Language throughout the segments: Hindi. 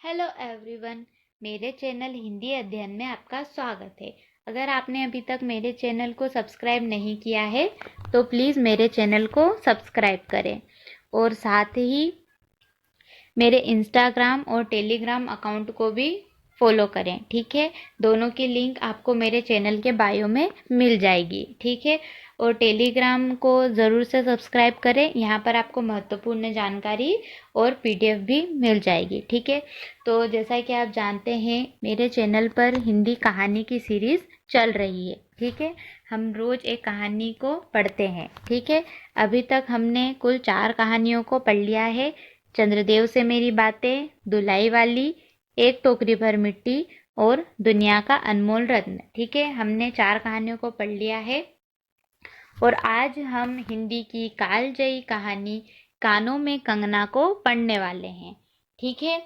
हेलो एवरीवन, मेरे चैनल हिंदी अध्ययन में आपका स्वागत है। अगर आपने अभी तक मेरे चैनल को सब्सक्राइब नहीं किया है तो प्लीज़ मेरे चैनल को सब्सक्राइब करें और साथ ही मेरे इंस्टाग्राम और टेलीग्राम अकाउंट को भी फॉलो करें। ठीक है, दोनों की लिंक आपको मेरे चैनल के बायो में मिल जाएगी। ठीक है, और टेलीग्राम को ज़रूर से सब्सक्राइब करें। यहाँ पर आपको महत्वपूर्ण जानकारी और पीडीएफ भी मिल जाएगी। ठीक है, तो जैसा कि आप जानते हैं मेरे चैनल पर हिंदी कहानी की सीरीज़ चल रही है। ठीक है, हम रोज़ एक कहानी को पढ़ते हैं। ठीक है, अभी तक हमने कुल 4 कहानियों को पढ़ लिया है। चंद्रदेव से मेरी बातें, धुलाई वाली, एक टोकरी भर मिट्टी और दुनिया का अनमोल रत्न। ठीक है, हमने 4 कहानियों को पढ़ लिया है और आज हम हिंदी की कालजयी कहानी कानों में कंगना को पढ़ने वाले हैं। ठीक है,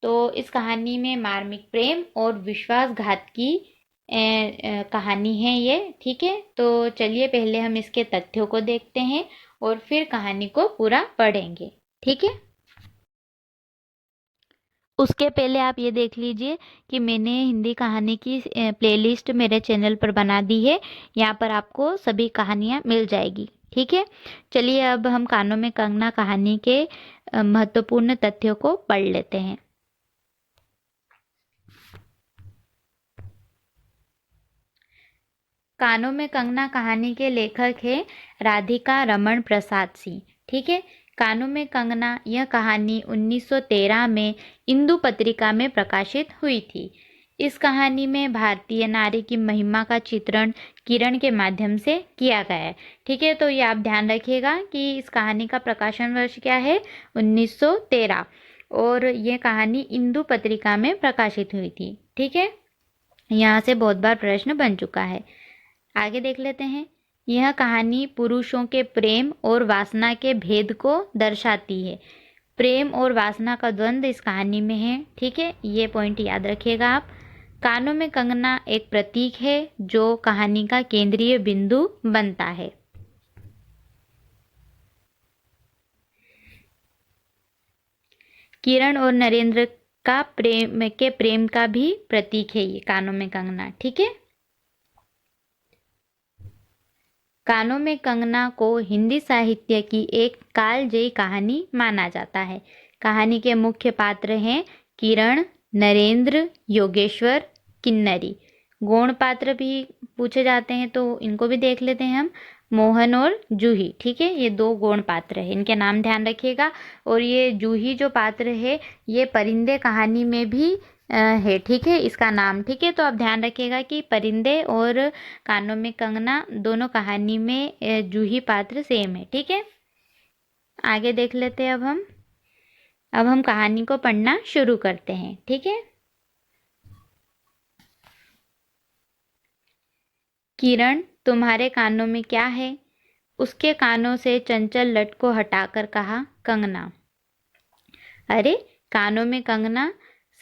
तो इस कहानी में मार्मिक प्रेम और विश्वासघात की कहानी है ये। ठीक है, तो चलिए पहले हम इसके तथ्यों को देखते हैं और फिर कहानी को पूरा पढ़ेंगे। ठीक है, उसके पहले आप ये देख लीजिए कि मैंने हिंदी कहानी की प्लेलिस्ट मेरे चैनल पर बना दी है। यहाँ पर आपको सभी कहानियाँ मिल जाएगी। ठीक है, चलिए अब हम कानों में कंगना कहानी के महत्वपूर्ण तथ्यों को पढ़ लेते हैं। कानों में कंगना कहानी के लेखक हैं राधिका रमण प्रसाद सिंह। ठीक है, कानों में कंगना यह कहानी 1913 में इंदु पत्रिका में प्रकाशित हुई थी। इस कहानी में भारतीय नारी की महिमा का चित्रण किरण के माध्यम से किया गया है। ठीक है, तो ये आप ध्यान रखिएगा कि इस कहानी का प्रकाशन वर्ष क्या है, 1913, और ये कहानी इंदु पत्रिका में प्रकाशित हुई थी। ठीक है, यहाँ से बहुत बार प्रश्न बन चुका है। आगे देख लेते हैं। यह कहानी पुरुषों के प्रेम और वासना के भेद को दर्शाती है। प्रेम और वासना का द्वंद्व इस कहानी में है। ठीक है, ये पॉइंट याद रखिएगा आप। कानों में कंगना एक प्रतीक है जो कहानी का केंद्रीय बिंदु बनता है। किरण और नरेंद्र का प्रेम का भी प्रतीक है ये कानों में कंगना। ठीक है, कानों में कंगना को हिंदी साहित्य की एक कालजयी कहानी माना जाता है। कहानी के मुख्य पात्र हैं किरण, नरेंद्र, योगेश्वर, किन्नरी। गौण पात्र भी पूछे जाते हैं तो इनको भी देख लेते हैं हम, मोहन और जूही। ठीक है, ये 2 गौण पात्र हैं, इनके नाम ध्यान रखिएगा। और ये जूही जो पात्र है ये परिंदे कहानी में भी है। ठीक है, इसका नाम। ठीक है, तो आप ध्यान रखिएगा कि परिंदे और कानों में कंगना दोनों कहानी में जूही पात्र सेम है। ठीक है, आगे देख लेते हैं अब हम कहानी को पढ़ना शुरू करते हैं। ठीक है, किरण, तुम्हारे कानों में क्या है? उसके कानों से चंचल लट को हटाकर कहा कंगना। अरे, कानों में कंगना?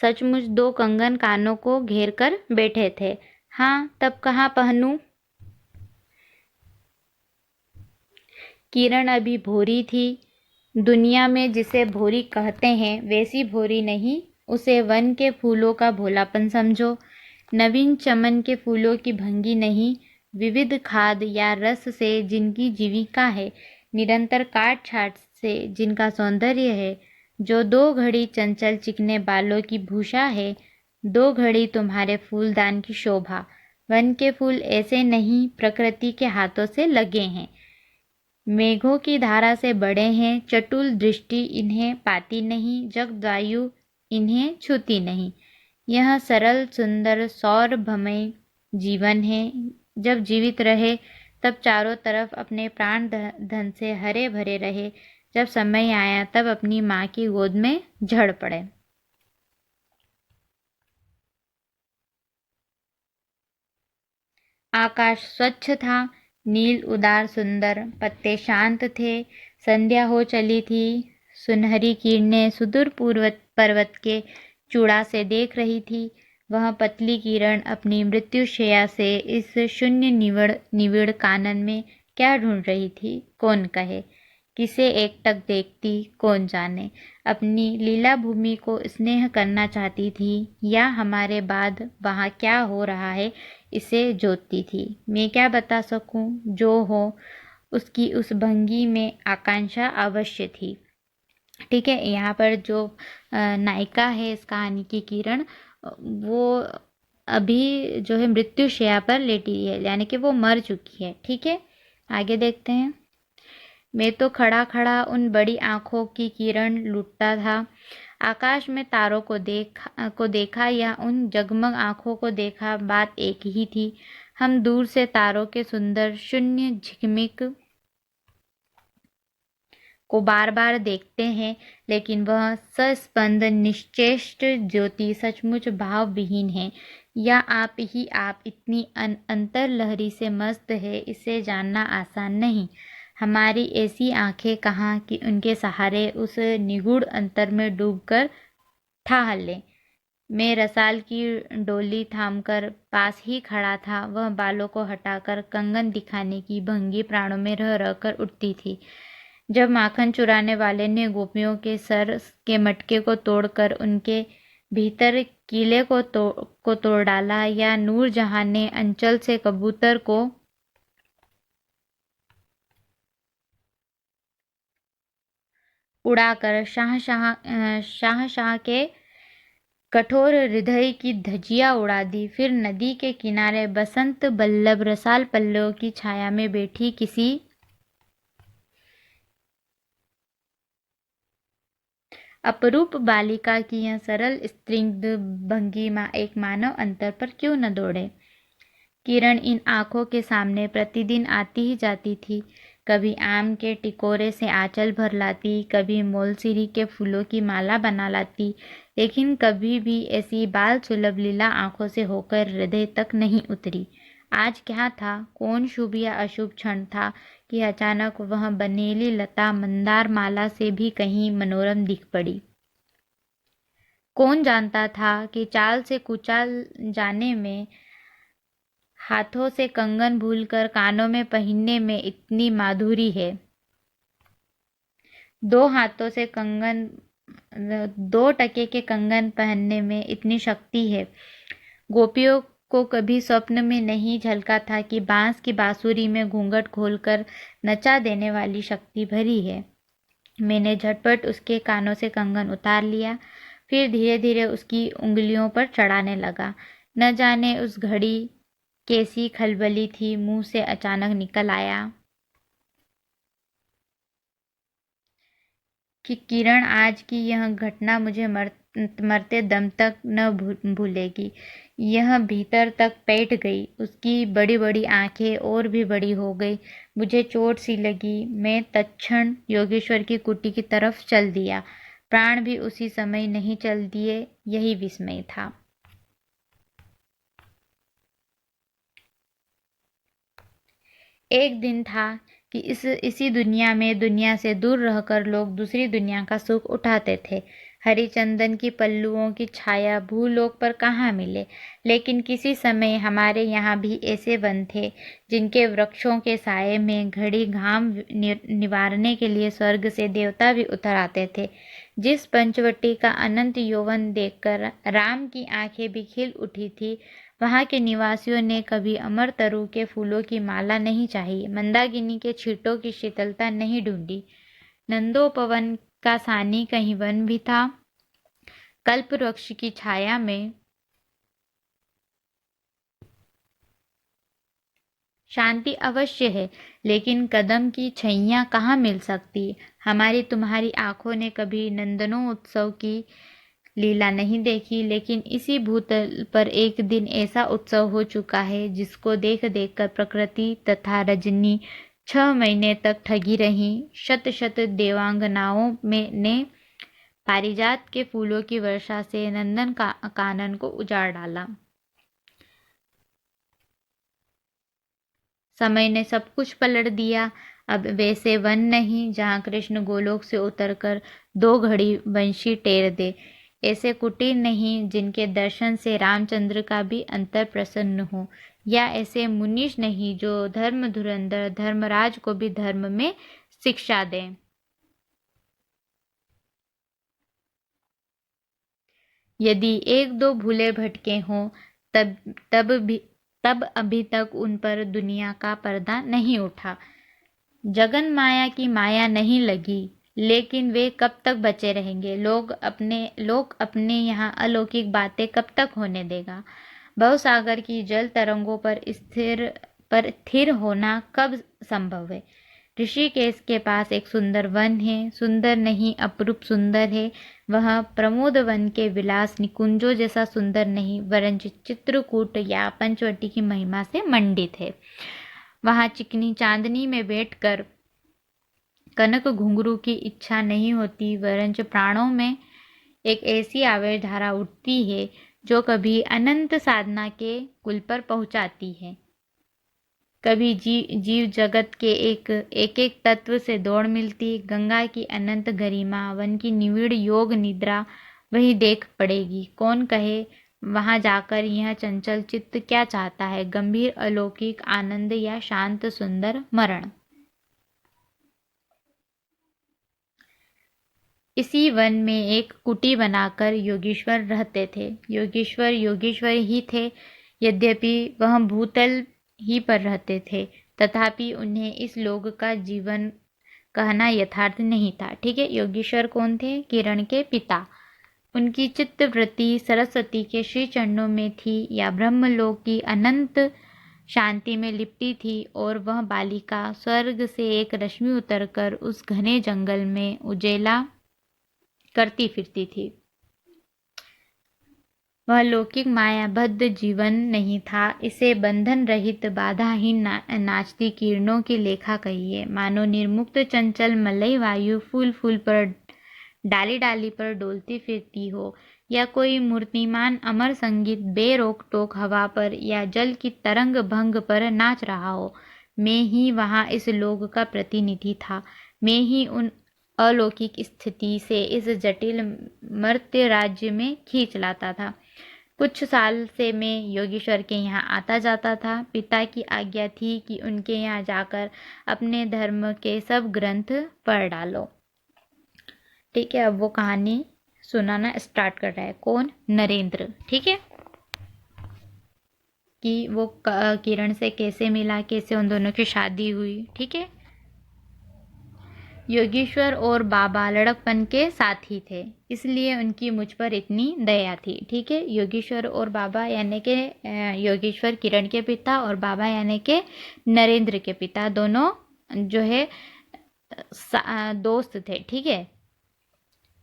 सचमुच 2 कंगन कानों को घेर कर बैठे थे। हाँ, तब कहाँ पहनूं? किरण अभी भोरी थी। दुनिया में जिसे भोरी कहते हैं वैसी भोरी नहीं, उसे वन के फूलों का भोलापन समझो। नवीन चमन के फूलों की भंगी नहीं, विविध खाद या रस से जिनकी जीविका है, निरंतर काट छाट से जिनका सौंदर्य है, जो 2 घड़ी चंचल चिकने बालों की भूषा है, 2 घड़ी तुम्हारे फूलदान की शोभा। वन के फूल ऐसे नहीं, प्रकृति के हाथों से लगे हैं, मेघों की धारा से बड़े हैं, चटुल दृष्टि इन्हें पाती नहीं, जगवायु इन्हें छूती नहीं। यह सरल सुंदर सौरभमय जीवन है। जब जीवित रहे तब चारों तरफ अपने प्राण धन से हरे भरे रहे, जब समय आया तब अपनी माँ की गोद में झड़ पड़े। आकाश स्वच्छ था, नील उदार सुंदर, पत्ते शांत थे। संध्या हो चली थी, सुनहरी किरणें सुदूर पर्वत के चूड़ा से देख रही थी। वह पतली किरण अपनी मृत्युशैया से इस शून्य निविड़ कानन में क्या ढूंढ रही थी, कौन कहे। किसे एकटक देखती कौन जाने। अपनी लीला भूमि को स्नेह करना चाहती थी या हमारे बाद वहाँ क्या हो रहा है इसे जोतती थी। मैं क्या बता सकूं, जो हो उसकी उस भंगी में आकांक्षा अवश्य थी। ठीक है, यहाँ पर जो नायिका है इस कहानी की किरण, वो अभी जो है मृत्युशैया पर लेटी है, यानी कि वो मर चुकी है। ठीक है, आगे देखते हैं। मैं तो खड़ा खड़ा उन बड़ी आंखों की किरण लूटता था। आकाश में तारों को देखा या उन जगमग आंखों को देखा, बात एक ही थी। हम दूर से तारों के सुंदर शून्य झिकमिक को बार बार देखते हैं, लेकिन वह सस्पंद निश्चेष्ट ज्योति सचमुच भाव विहीन है, या आप इतनी अंतर्लहरी से मस्त है, इसे जानना आसान नहीं। हमारी ऐसी आंखें कहाँ कि उनके सहारे उस निगूढ़ अंतर में डूबकर ठहर लें। मैं रसाल की डोली थामकर पास ही खड़ा था। वह बालों को हटाकर कंगन दिखाने की भंगी प्राणों में रह रहकर उठती थी। जब माखन चुराने वाले ने गोपियों के सर के मटके को तोड़कर उनके भीतर कीले को तोड़ डाला, या नूरजहां ने अंचल से कबूतर को उड़ाकर शाह के कठोर हृदय की धज्जियां उड़ा दी, फिर नदी के किनारे बसंत बल्लभ रसाल पल्लवों की छाया में बैठी किसी अपरूप बालिका की यह सरल स्त्रीग्ध भंगिमा एक मानव अंतर पर क्यों न दौड़े। किरण इन आंखों के सामने प्रतिदिन आती ही जाती थी। कभी आम के टिकोरे से आंचल भर लाती, कभी मोलसीरी के फूलों की माला बना लाती, लेकिन कभी भी ऐसी बाल सुलभ लीला आंखों से होकर हृदय तक नहीं उतरी। आज क्या था, कौन शुभ या अशुभ क्षण था कि अचानक वह बनेली लता मंदार माला से भी कहीं मनोरम दिख पड़ी। कौन जानता था कि चाल से कुचाल जाने में, हाथों से कंगन भूलकर कानों में पहनने में इतनी माधुरी है। दो हाथों से कंगन, 2 टके के कंगन पहनने में इतनी शक्ति है। गोपियों को कभी स्वप्न में नहीं झलका था कि बांस की बांसुरी में घूंघट खोलकर नचा देने वाली शक्ति भरी है। मैंने झटपट उसके कानों से कंगन उतार लिया, फिर धीरे धीरे उसकी उंगलियों पर चढ़ाने लगा। न जाने उस घड़ी कैसी खलबली थी, मुंह से अचानक निकल आया कि किरण, आज की यह घटना मुझे मरते दम तक न भूलेगी। यह भीतर तक बैठ गई। उसकी बड़ी बड़ी आंखें और भी बड़ी हो गई। मुझे चोट सी लगी। मैं तत्क्षण योगेश्वर की कुटी की तरफ चल दिया। प्राण भी उसी समय नहीं चल दिए। यही विस्मय था। एक दिन था कि इसी दुनिया में दुनिया से दूर रहकर लोग दूसरी दुनिया का सुख उठाते थे। हरिचंदन की पल्लुओं की छाया भूलोक पर कहाँ मिले, लेकिन किसी समय हमारे यहाँ भी ऐसे वन थे जिनके वृक्षों के साये में घड़ी घाम निवारने के लिए स्वर्ग से देवता भी उतर आते थे। जिस पंचवटी का अनंत यौवन देखकर राम की आंखें भी खिल उठी थी, वहाँ के निवासियों ने कभी अमर तरु के फूलों की माला नहीं चाही, मंदाकिनी के छींटों की शीतलता नहीं ढूंढी। नंदोपवन का सानी कहीं वन भी था। कल्प वृक्ष की छाया में शांति अवश्य है, लेकिन कदम की छैया कहाँ मिल सकती। हमारी तुम्हारी आंखों ने कभी नंदनों उत्सव की लीला नहीं देखी, लेकिन इसी भूतल पर एक दिन ऐसा उत्सव हो चुका है जिसको देख देख कर प्रकृति तथा रजनी 6 महीने तक ठगी रही। शत शत देवांगनाओं में ने पारिजात के फूलों की वर्षा से नंदन का कानन को उजाड़ डाला। समय ने सब कुछ पलट दिया। अब वैसे वन नहीं जहाँ कृष्ण गोलोक से उतरकर 2 घड़ी बंशी टेर दे। ऐसे कुटीर नहीं जिनके दर्शन से रामचंद्र का भी अंतर प्रसन्न हो, या ऐसे मुनीष नहीं जो धर्म धुरंधर धर्मराज को भी धर्म में शिक्षा दें। यदि एक दो भूले भटके हों तब तब अभी तक उन पर दुनिया का पर्दा नहीं उठा। जगन माया की माया नहीं लगी, लेकिन वे कब तक बचे रहेंगे? लोग अपने यहाँ अलौकिक बातें कब तक होने देगा? भवसागर की जल तरंगों पर स्थिर होना कब संभव है? ऋषिकेश के पास एक सुंदर वन है, सुंदर नहीं अपरूप सुंदर है। वह प्रमोद वन के विलास निकुंजों जैसा सुंदर नहीं, वरन चित्रकूट या पंचवटी की महिमा से मंडित है। वहां चिकनी चांदनी में बैठकर कनक घुंघरू की इच्छा नहीं होती, वरन प्राणों में एक ऐसी आवेश धारा उठती है जो कभी अनंत साधना के कुल पर पहुंचाती है, कभी जीव जगत के एक तत्व से दौड़ मिलती। गंगा की अनंत गरिमा, वन की निविड़ योग निद्रा वही देख पड़ेगी। कौन कहे वहां जाकर यह चंचल चित्त क्या चाहता है, गंभीर अलौकिक आनंद या शांत सुंदर मरण? इसी वन में एक कुटी बनाकर योगीश्वर रहते थे। योगीश्वर ही थे, यद्यपि वह भूतल ही पर रहते थे, तथापि उन्हें इस लोक का जीवन कहना यथार्थ नहीं था। ठीक है, योगीश्वर कौन थे? किरण के पिता। उनकी चित्त वृत्ति सरस्वती के श्री चरणों में थी या ब्रह्मलोक की अनंत शांति में लिपटी थी, और वह बालिका स्वर्ग से एक रश्मि उतरकर उस घने जंगल में उजेला करती फिरती थी। वह लौकिक मायाबद्ध जीवन नहीं था, इसे बंधन रहित बाधाहीन नाचती किरणों की लेखा कहिए, मानो निर्मुक्त चंचल मलय वायु फूल फूल पर डाली डाली पर डोलती फिरती हो, या कोई मूर्तिमान अमर संगीत बेरोक टोक हवा पर या जल की तरंग भंग पर नाच रहा हो। मैं ही वहां इस लोक का प्रतिनिधि था, मैं ही उन अलौकिक स्थिति से इस जटिल मर्त्य राज्य में खींच लाता था। कुछ साल से मैं योगीश्वर के यहाँ आता जाता था। पिता की आज्ञा थी कि उनके यहाँ जाकर अपने धर्म के सब ग्रंथ पढ़ डालो। ठीक है, अब वो कहानी सुनाना स्टार्ट कर रहा है। कौन? नरेंद्र। ठीक है, कि वो किरण से कैसे मिला, कैसे उन दोनों की शादी हुई। ठीक है, योगीश्वर और बाबा लड़कपन के साथी थे, इसलिए उनकी मुझ पर इतनी दया थी। ठीक है, योगीश्वर और बाबा यानी के योगीश्वर किरण के पिता और बाबा यानी के नरेंद्र के पिता, दोनों जो है दोस्त थे। ठीक है,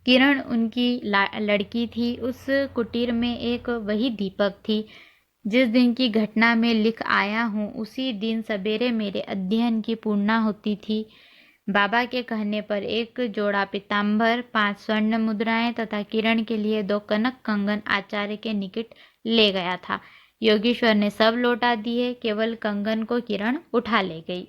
किरण उनकी लड़की थी। उस कुटीर में एक वही दीपक थी। जिस दिन की घटना में लिख आया हूँ, उसी दिन सवेरे मेरे अध्ययन की पूर्णा होती थी। बाबा के कहने पर एक जोड़ा पीताम्बर, 5 स्वर्ण मुद्राएं तथा किरण के लिए 2 कनक कंगन आचार्य के निकट ले गया था। योगीश्वर ने सब लौटा दिए, केवल कंगन को किरण उठा ले गई।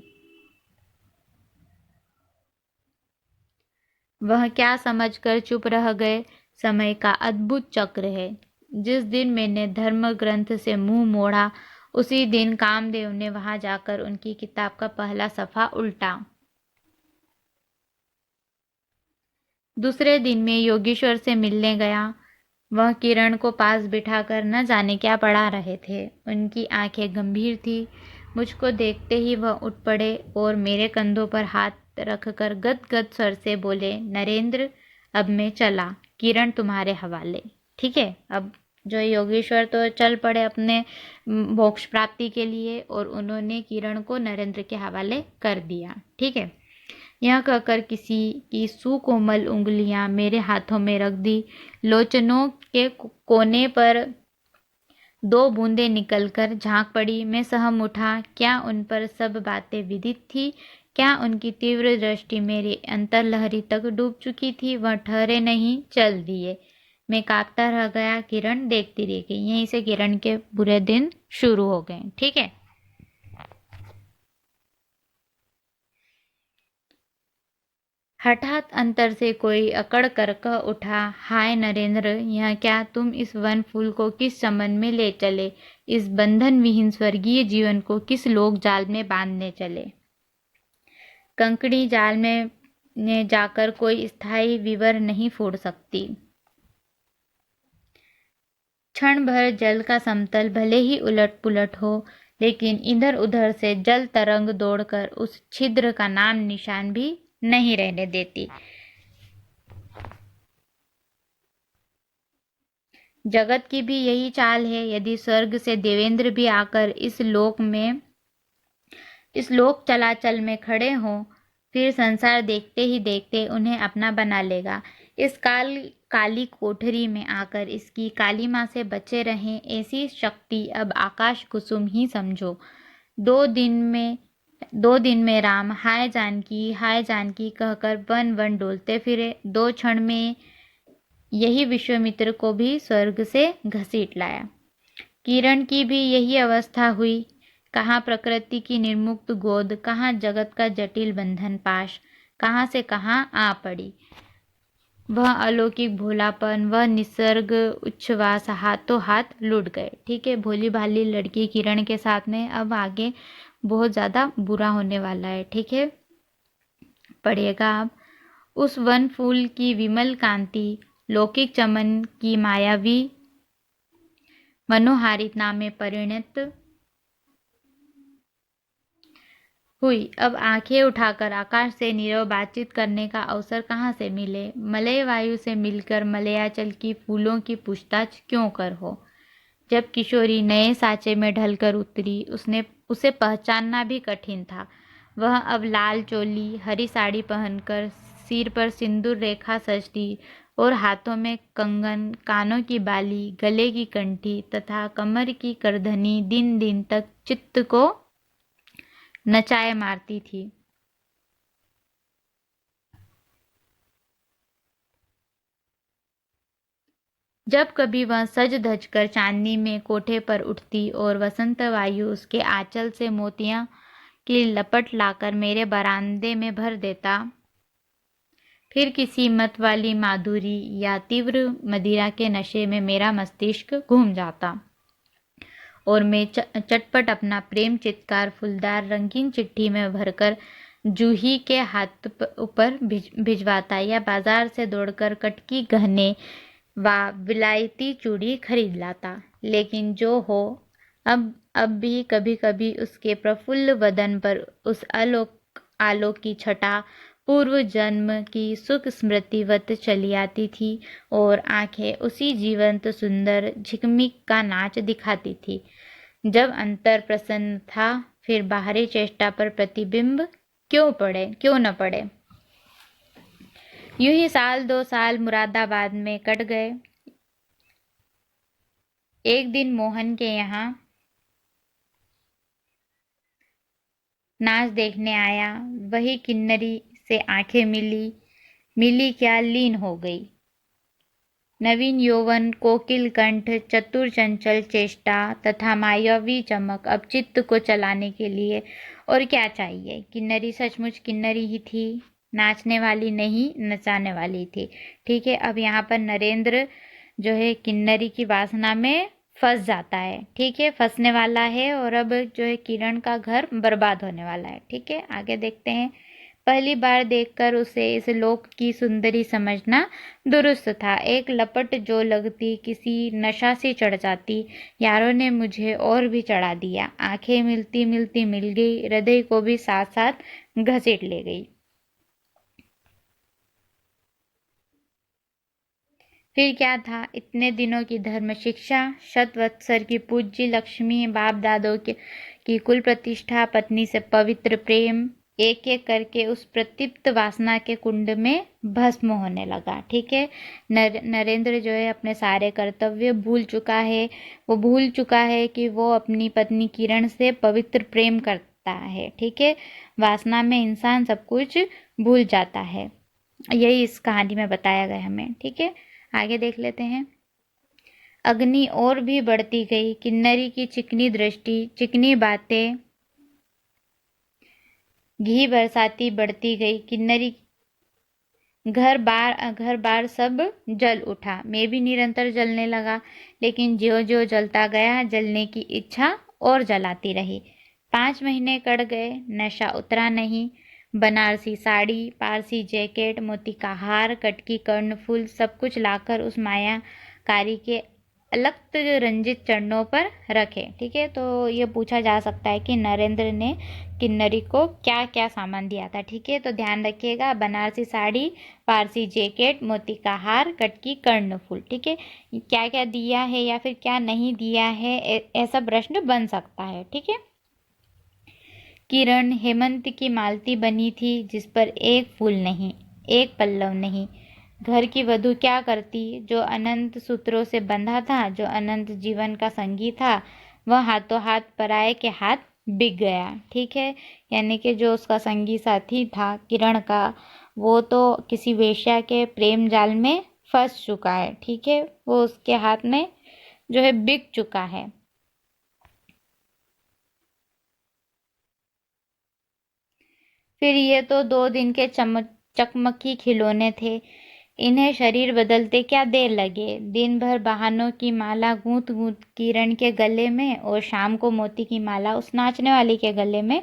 वह क्या समझकर चुप रह गए? समय का अद्भुत चक्र है। जिस दिन मैंने धर्म ग्रंथ से मुंह मोड़ा, उसी दिन कामदेव ने वहां जाकर उनकी किताब का पहला सफ़ा उल्टा। दूसरे दिन मैं योगीश्वर से मिलने गया। वह किरण को पास बिठाकर न जाने क्या पढ़ा रहे थे। उनकी आंखें गंभीर थी। मुझको देखते ही वह उठ पड़े और मेरे कंधों पर हाथ रखकर गदगद स्वर से बोले, नरेंद्र, अब मैं चला, किरण तुम्हारे हवाले। ठीक है, अब जो योगेश्वर तो चल पड़े अपने मोक्ष प्राप्ति के लिए, और उन्होंने किरण को नरेंद्र के हवाले कर दिया। ठीक है, यह कहकर किसी की सुकोमल उंगलियां मेरे हाथों में रख दी। लोचनों के कोने पर 2 बूंदें निकलकर झांक पड़ी। मैं सहम उठा। क्या उन पर सब बातें विदित थी? क्या उनकी तीव्र दृष्टि मेरी अंतर्लहरी तक डूब चुकी थी? वह ठहरे नहीं, चल दिए। मैं कांपता रह गया। किरण देखती रह गई। यहीं से किरण के बुरे दिन शुरू हो गए। ठीक है, हठात अंतर से कोई अकड़ कर कह उठा, हाय नरेंद्र, यह क्या? तुम इस वन फूल को किस संबंध में ले चले? इस बंधन विहीन स्वर्गीय जीवन को किस लोक जाल में बांधने चले? कंकड़ी जाल में जाकर कोई स्थायी विवर नहीं फोड़ सकती। क्षण भर जल का समतल भले ही उलट पुलट हो, लेकिन इधर उधर से जल तरंग दौड़कर उस छिद्र का नाम निशान भी नहीं रहने देती। जगत की भी यही चाल है। यदि स्वर्ग से देवेंद्र भी आकर इस लोक चलाचल में खड़े हों, फिर संसार देखते ही देखते उन्हें अपना बना लेगा। इस काली कोठरी में आकर इसकी कालिमा से बचे रहें, ऐसी शक्ति अब आकाश कुसुम ही समझो। 2 दिन में राम हाय जानकी कहकर वन वन डोलते फिरे। 2 क्षण में यही विश्वामित्र को भी स्वर्ग से घसीट लाया। किरण की भी यही अवस्था हुई। कहाँ प्रकृति की निर्मुक्त गोद, कहाँ जगत का जटिल बंधन पाश, कहाँ से कहाँ आ पड़ी। वह अलौकिक भोलापन, वह निसर्ग उच्छ्वास हाथों हाथ लुट गए। ठीक है, भोली भाली लड़की किरण के साथ में अब आगे बहुत ज़्यादा बुरा होने वाला है। ठीक है, पढ़िएगा आप। उस वन फूल की विमल कांति, लौकिक चमन की मायावी मनोहारिता में परिणत हुई। अब आंखें उठाकर आकाश से नीरव बातचीत करने का अवसर कहाँ से मिले। मलय वायु से मिलकर मलयाचल की फूलों की पूछताछ क्यों कर हो। जब किशोरी नए साँचे में ढलकर उतरी, उसे पहचानना भी कठिन था। वह अब लाल चोली, हरी साड़ी पहनकर, सिर पर सिंदूर रेखा सजती और हाथों में कंगन, कानों की बाली, गले की कंठी तथा कमर की करधनी दिन दिन तक चित्त को नचाए मारती थी। जब कभी वह सज धज कर चांदनी में कोठे पर उठती और वसंत वायु उसके आंचल से मोतियां की लपट लाकर मेरे बरामदे में भर देता, फिर किसी मत वाली माधुरी या तीव्र मदिरा के नशे में मेरा मस्तिष्क घूम जाता और मैं चटपट अपना प्रेम चित्कार फूलदार रंगीन चिट्ठी में भरकर जूही के हाथ ऊपर भिजवाता या बाजार से दौड़कर कटकी गहने व विलायती चूड़ी खरीद लाता। लेकिन जो हो, अब भी कभी कभी उसके प्रफुल्ल वदन पर उस आलोक की छटा पूर्व जन्म की सुख स्मृतिवत चली आती थी और आंखें उसी जीवंत सुंदर झिकमिक का नाच दिखाती थी। जब अंतर प्रसन्न था, फिर बाहरी चेष्टा पर प्रतिबिंब क्यों न पड़े। यूं ही 1-2 साल मुरादाबाद में कट गए। एक दिन मोहन के यहाँ नाच देखने आया। वही किन्नरी से आंखें मिली क्या लीन हो गई। नवीन यौवन, कोकिल कंठ, चतुर चंचल चेष्टा तथा मायावी चमक, अब चित्त को चलाने के लिए और क्या चाहिए। किन्नरी सचमुच किन्नरी ही थी, नाचने वाली नहीं, नचाने वाली थी। ठीक है, अब यहाँ पर नरेंद्र जो है किन्नरी की वासना में फंस जाता है। ठीक है, फंसने वाला है और अब जो है किरण का घर बर्बाद होने वाला है। ठीक है, आगे देखते हैं। पहली बार देखकर उसे इस लोक की सुंदरी समझना दुरुस्त था। एक लपट जो लगती किसी नशा से चढ़ जाती। यारों ने मुझे और भी चढ़ा दिया। आंखें मिलती मिलती मिल गई, हृदय को भी साथ साथ घसीट ले गई। फिर क्या था, इतने दिनों की धर्म शिक्षा, शतवत्सर की पूज्य लक्ष्मी, बाप दादों की कुल प्रतिष्ठा, पत्नी से पवित्र प्रेम, एक एक करके उस प्रदीप्त वासना के कुंड में भस्म होने लगा। ठीक है, नरेंद्र जो है अपने सारे कर्तव्य भूल चुका है। वो भूल चुका है कि वो अपनी पत्नी किरण से पवित्र प्रेम करता है। ठीक है, वासना में इंसान सब कुछ भूल जाता है। यही इस कहानी में बताया गया हमें। ठीक है, आगे देख लेते हैं। अग्नि और भी बढ़ती गई। किन्नरी की चिकनी दृष्टि, चिकनी बातें घी बरसाती बढ़ती गई। किन्नरी घर बार सब जल उठा। मैं भी निरंतर जलने लगा, लेकिन ज्यों ज्यों जलता गया, जलने की इच्छा और जलाती रही। 5 महीने कट गए, नशा उतरा नहीं। बनारसी साड़ी, पारसी जैकेट, मोती का हार, कटकी कर्णफूल सब कुछ लाकर उस मायाकारी के अलक्त रंजित चरणों पर रखे। ठीक है, तो ये पूछा जा सकता है कि नरेंद्र ने किन्नरी को क्या क्या सामान दिया था। ठीक है, तो ध्यान रखिएगा, बनारसी साड़ी, पारसी जैकेट, मोती का हार, कटकी, कर्णफूल। ठीक है, क्या क्या दिया है या फिर क्या नहीं दिया है, ऐसा प्रश्न बन सकता है। ठीक है, किरण हेमंत की मालती बनी थी जिस पर एक फूल नहीं, एक पल्लव नहीं। घर की वधू क्या करती, जो अनंत सूत्रों से बंधा था, जो अनंत जीवन का संगी था, वह हाथों हाथ पराये के हाथ बिक गया। ठीक है, यानी कि जो उसका संगी साथी था किरण का, वो तो किसी वेश्या के प्रेम जाल में फंस चुका है। ठीक है, वो उसके हाथ में जो है बिक चुका है। फिर ये तो 2 दिन के चकमकी खिलौने थे, इन्हें शरीर बदलते क्या देर लगे। दिन भर बहानों की माला गूंथ गूंथ किरण के गले में, और शाम को मोती की माला उस नाचने वाली के गले में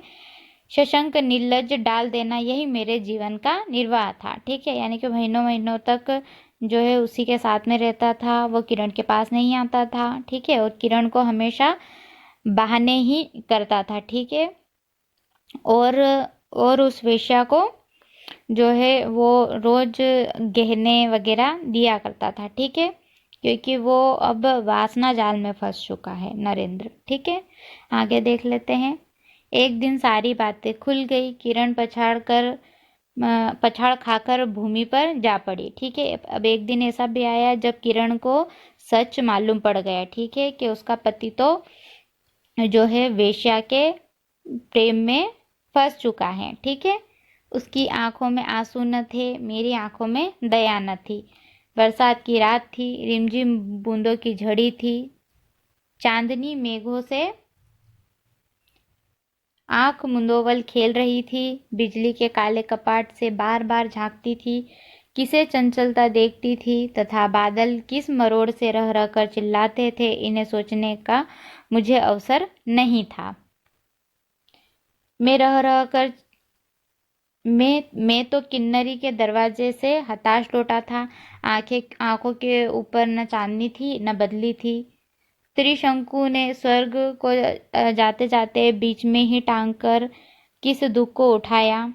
शशंक निर्लज डाल देना, यही मेरे जीवन का निर्वाह था। ठीक है, यानी कि महीनों महीनों तक जो है उसी के साथ में रहता था, वो किरण के पास नहीं आता था। ठीक है, और किरण को हमेशा बहाने ही करता था। ठीक है, और और उस वेश्या को जो है वो रोज गहने वगैरह दिया करता था। ठीक है, क्योंकि वो अब वासना जाल में फंस चुका है नरेंद्र। ठीक है, आगे देख लेते हैं। एक दिन सारी बातें खुल गई, किरण पछाड़ खाकर भूमि पर जा पड़ी। ठीक है, अब एक दिन ऐसा भी आया जब किरण को सच मालूम पड़ गया। ठीक है, कि उसका पति तो जो है वेश्या के प्रेम में फंस चुका है। ठीक है, उसकी आंखों में आंसू न थे, मेरी आंखों में दया न थी। बरसात की रात थी, रिमझिम बूंदों की झड़ी थी, चांदनी मेघों से आंख मुंदोवल खेल रही थी, बिजली के काले कपाट से बार बार झांकती थी, किसे चंचलता देखती थी, तथा बादल किस मरोड़ से रह रह कर चिल्लाते थे, इन्हें सोचने का मुझे अवसर नहीं था। मैं रह रह कर मैं तो किन्नरी के दरवाजे से हताश लौटा था। आंखों के ऊपर न चांदनी थी न बदली थी। त्रिशंकु ने स्वर्ग को जाते जाते बीच में ही टांग कर किस दुख को उठाया,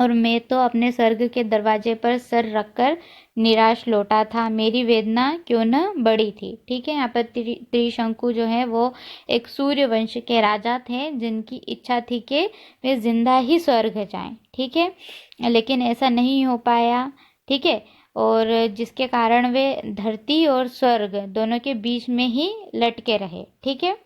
और मैं तो अपने स्वर्ग के दरवाजे पर सर रखकर निराश लौटा था। मेरी वेदना क्यों न बड़ी थी। ठीक है, यहाँ पर त्रिशंकु जो है वो एक सूर्य वंश के राजा थे, जिनकी इच्छा थी कि वे जिंदा ही स्वर्ग जाएं। ठीक है, लेकिन ऐसा नहीं हो पाया। ठीक है, और जिसके कारण वे धरती और स्वर्ग दोनों के बीच में ही लटके रहे। ठीक है,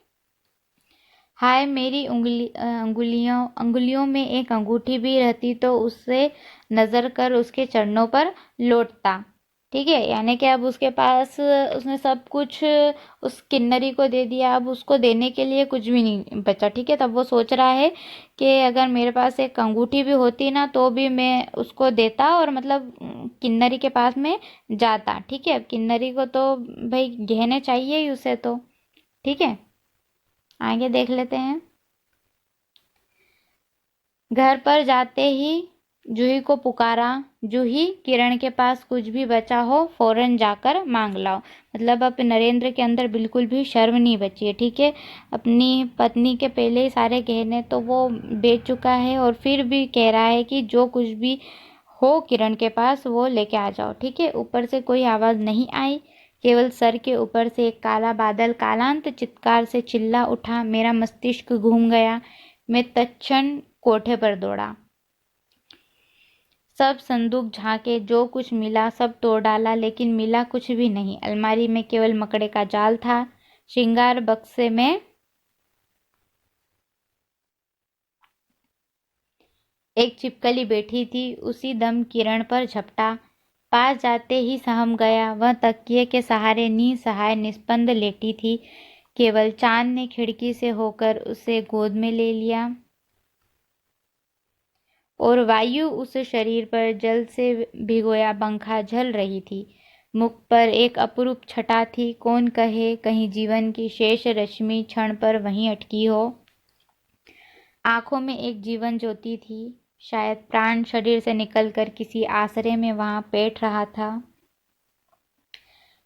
हाय मेरी अंगुलियों में एक अंगूठी भी रहती तो उससे नजर कर उसके चरणों पर लौटता। ठीक है, यानी कि अब उसके पास उसने सब कुछ उस किन्नरी को दे दिया, अब उसको देने के लिए कुछ भी नहीं बचा। ठीक है, तब वो सोच रहा है कि अगर मेरे पास एक अंगूठी भी होती ना तो भी मैं उसको देता, और मतलब किन्नरी के पास में जाता। ठीक है, अब किन्नरी को तो भाई गहने चाहिए ही उसे तो। ठीक है, आगे देख लेते हैं। घर पर जाते ही जूही को पुकारा, जूही किरण के पास कुछ भी बचा हो फौरन जाकर मांग लाओ। मतलब अब नरेंद्र के अंदर बिल्कुल भी शर्म नहीं बची है। ठीक है, अपनी पत्नी के पहले ही सारे गहने तो वो बेच चुका है, और फिर भी कह रहा है कि जो कुछ भी हो किरण के पास वो लेके आ जाओ। ठीक है, ऊपर से कोई आवाज़ नहीं आई, केवल सर के ऊपर से एक काला बादल कालांत चित्कार से चिल्ला उठा। मेरा मस्तिष्क घूम गया, मैं तत्क्षण कोठे पर दौड़ा, सब संदूक झांके, जो कुछ मिला सब तोड़ डाला, लेकिन मिला कुछ भी नहीं। अलमारी में केवल मकड़े का जाल था। श्रृंगार बक्से में एक छिपकली बैठी थी, उसी दम किरण पर झपटा, पास जाते ही सहम गया। वह तकिए के सहारे निसहाय निस्पंद लेटी थी, केवल चांद ने खिड़की से होकर उसे गोद में ले लिया, और वायु उस शरीर पर जल से भिगोया पंखा झल रही थी। मुख पर एक अपरूप छटा थी, कौन कहे कहीं जीवन की शेष रश्मि क्षण पर वहीं अटकी हो। आंखों में एक जीवन ज्योति थी, शायद प्राण शरीर से निकलकर किसी आसरे में वहां बैठ रहा था।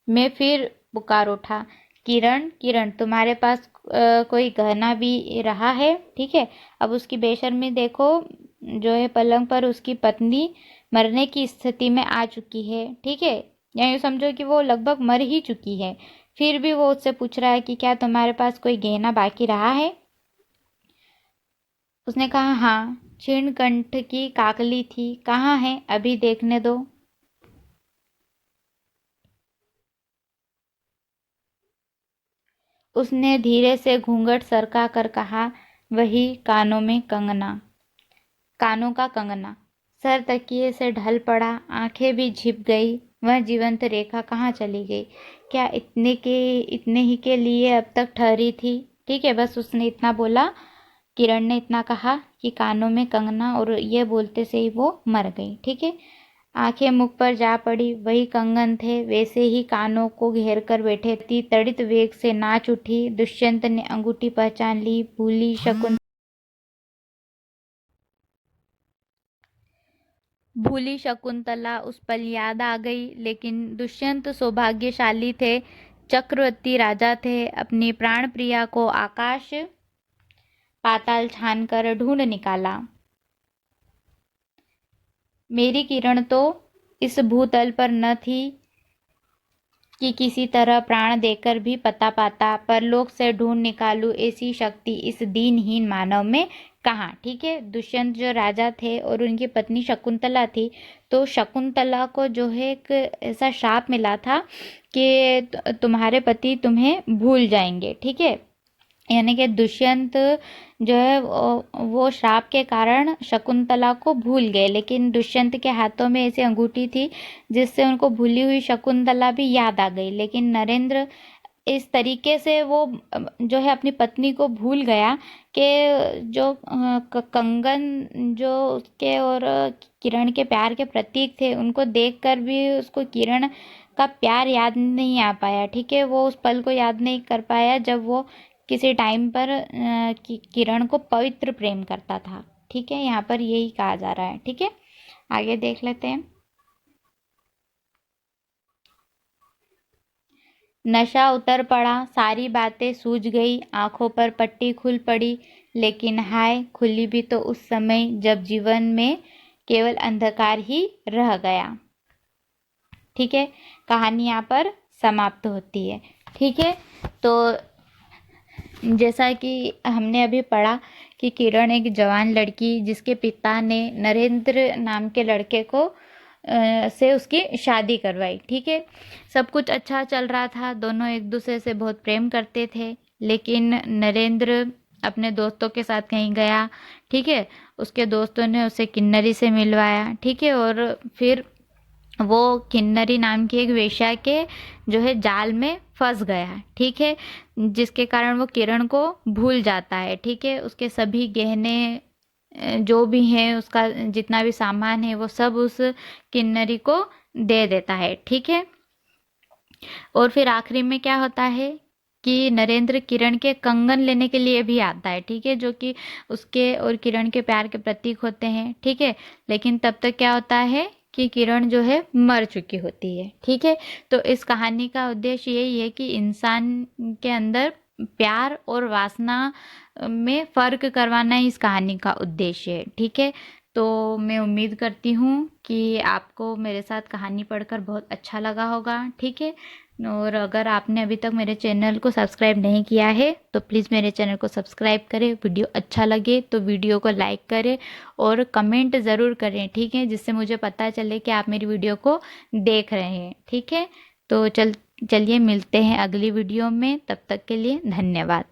मैं फिर पुकार उठा। किरण, किरण, तुम्हारे पास कोई गहना भी रहा है? ठीक है, अब उसकी बेशर्मी देखो, जो है पलंग पर उसकी पत्नी मरने की स्थिति में आ चुकी है। ठीक है, या यूँ समझो कि वो लगभग मर ही चुकी है, फिर भी वो उससे पूछ रहा है कि क्या तुम्हारे पास कोई गहना बाकी रहा है? उसने कहा, हाँ, क्षीण कंठ की काकली थी, कहाँ है, अभी देखने दो। उसने धीरे से घूंघट सरका कर कहा, वही कानों में कंगना, कानों का कंगना। सर तकिए से ढल पड़ा, आंखें भी झिप गई। वह जीवंत रेखा कहाँ चली गई? क्या इतने ही के लिए अब तक ठहरी थी? ठीक है, बस उसने इतना बोला, किरण ने इतना कहा कि कानों में कंगना, और ये बोलते से ही वो मर गई। ठीक है, आंखें मुख पर जा पड़ी, वही कंगन थे, वैसे ही कानों को घेर कर बैठे थी। तड़ित वेग से नाच उठी। दुष्यंत ने अंगूठी पहचान ली। भूली शकुंतला उस पल याद आ गई, लेकिन दुष्यंत सौभाग्यशाली थे, चक्रवर्ती राजा थे, अपनी प्राण प्रिया को आकाश पाताल छान कर ढूंढ निकाला। मेरी किरण तो इस भूतल पर न थी कि किसी तरह प्राण देकर भी पता पाता, परलोक से ढूंढ निकालूं ऐसी शक्ति इस दीनहीन मानव में कहाँ? ठीक है, दुष्यंत जो राजा थे और उनकी पत्नी शकुंतला थी, तो शकुंतला को जो है एक ऐसा शाप मिला था कि तुम्हारे पति तुम्हें भूल जाएंगे। ठीक है, यानी कि दुष्यंत जो है वो श्राप के कारण शकुंतला को भूल गए, लेकिन दुष्यंत के हाथों में ऐसी अंगूठी थी जिससे उनको भूली हुई शकुंतला भी याद आ गई। लेकिन नरेंद्र इस तरीके से वो जो है अपनी पत्नी को भूल गया कि जो कंगन जो उसके और किरण के प्यार के प्रतीक थे, उनको देखकर भी उसको किरण का प्यार याद नहीं आ पाया। ठीक है, वो उस पल को याद नहीं कर पाया जब वो किसी टाइम पर किरण को पवित्र प्रेम करता था। ठीक है, यहाँ पर यही कहा जा रहा है। ठीक है, आगे देख लेते हैं। नशा उतर पड़ा, सारी बातें सूझ गई, आंखों पर पट्टी खुल पड़ी, लेकिन हाय, खुली भी तो उस समय जब जीवन में केवल अंधकार ही रह गया। ठीक है, कहानी यहाँ पर समाप्त होती है। ठीक है, तो जैसा कि हमने अभी पढ़ा कि किरण एक जवान लड़की, जिसके पिता ने नरेंद्र नाम के लड़के को से उसकी शादी करवाई। ठीक है, सब कुछ अच्छा चल रहा था, दोनों एक दूसरे से बहुत प्रेम करते थे, लेकिन नरेंद्र अपने दोस्तों के साथ कहीं गया। ठीक है, उसके दोस्तों ने उसे किन्नरी से मिलवाया। ठीक है, और फिर वो किन्नरी नाम की एक वेश्या के जो है जाल में फंस गया। ठीक है, जिसके कारण वो किरण को भूल जाता है। ठीक है, उसके सभी गहने जो भी हैं, उसका जितना भी सामान है, वो सब उस किन्नरी को दे देता है। ठीक है, और फिर आखिरी में क्या होता है कि नरेंद्र किरण के कंगन लेने के लिए भी आता है। ठीक है, जो कि उसके और किरण के प्यार के प्रतीक होते हैं। ठीक है, लेकिन तब तक क्या होता है कि किरण जो है मर चुकी होती है। ठीक है, तो इस कहानी का उद्देश्य यही है कि इंसान के अंदर प्यार और वासना में फर्क करवाना ही इस कहानी का उद्देश्य है। ठीक है, तो मैं उम्मीद करती हूँ कि आपको मेरे साथ कहानी पढ़कर बहुत अच्छा लगा होगा। ठीक है, और अगर आपने अभी तक मेरे चैनल को सब्सक्राइब नहीं किया है तो प्लीज़ मेरे चैनल को सब्सक्राइब करें। वीडियो अच्छा लगे तो वीडियो को लाइक करें और कमेंट ज़रूर करें। ठीक है, जिससे मुझे पता चले कि आप मेरी वीडियो को देख रहे हैं। ठीक है, तो चलिए मिलते हैं अगली वीडियो में, तब तक के लिए धन्यवाद।